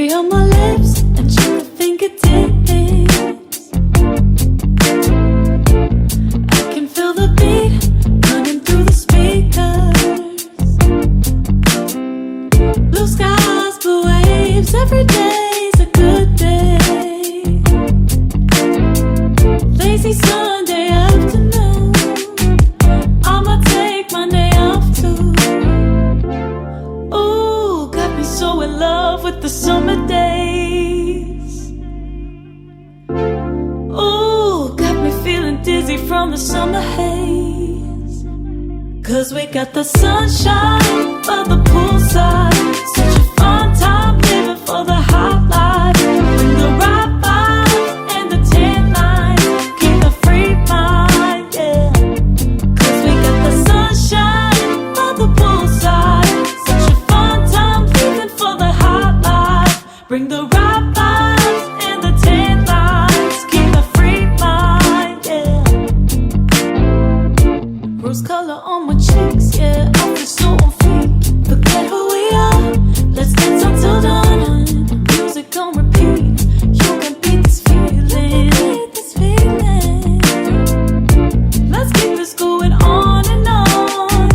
cherry on my lips and sugar fingertips. I can feel the beat running through the speakers. Blue skies, blue waves, every day's a good day. Lazy Sunday afternoon, I'ma take my day off too. Ooh, got me so in love with the summer days. Ooh, got me feeling dizzy from the summer haze. 'Cause we got the sunshine by the poolside, such a fun time living for the hot life. Bring the right vibes and the tan lines, keep a free mind, yeah. 'Cause we got the sunshine by the poolside, such a fun time living for the hot life. Bring the right vibes and the tan lines, keep a free mind, yeah. Rose color on my cheeks, yeah, I feel so on fleek. Forget who we are, let's dance until dawn. Music on repeat, you can beat this feeling. Let's keep this going on and on.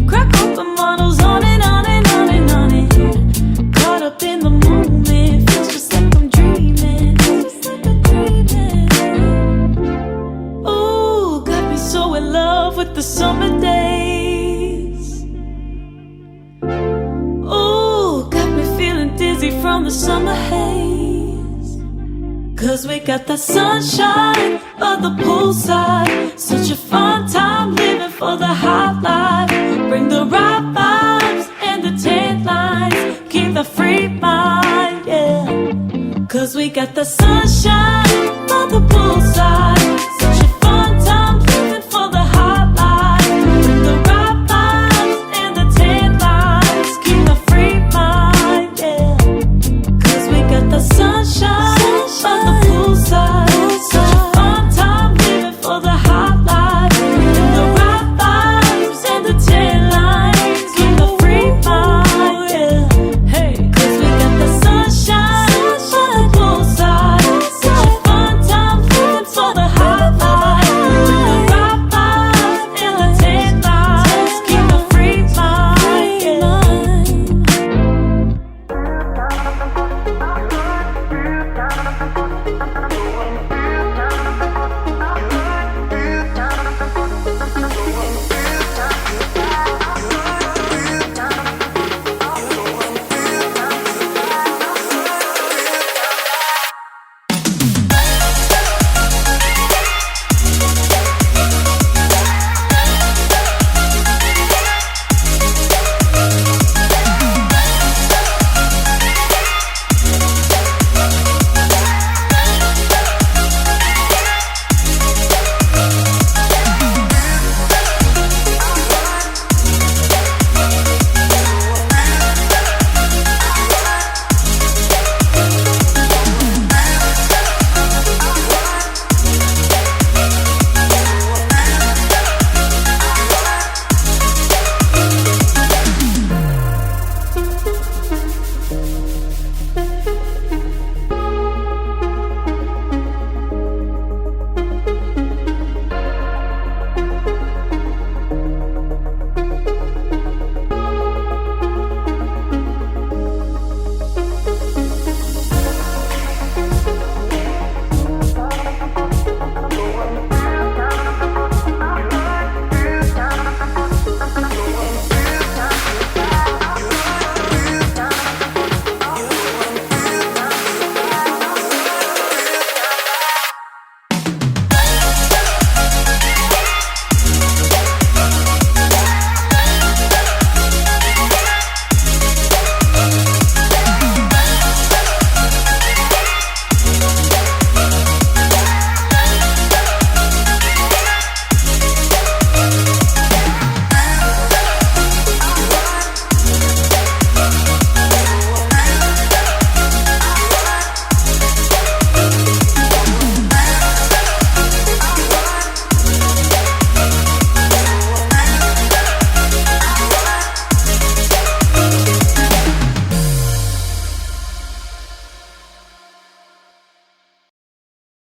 Crack open bottles on and on and on and on and caught up in the moment, feels just like I'm dreaming. Ooh, got me so in love with the summer days. Ooh, got me feeling dizzy from the summer haze. 'Cause we got the sunshine by the poolside, such a fun time living for the hot life. Bring the right vibes and the tan lines, keep the free mind, yeah. 'Cause we got the sunshine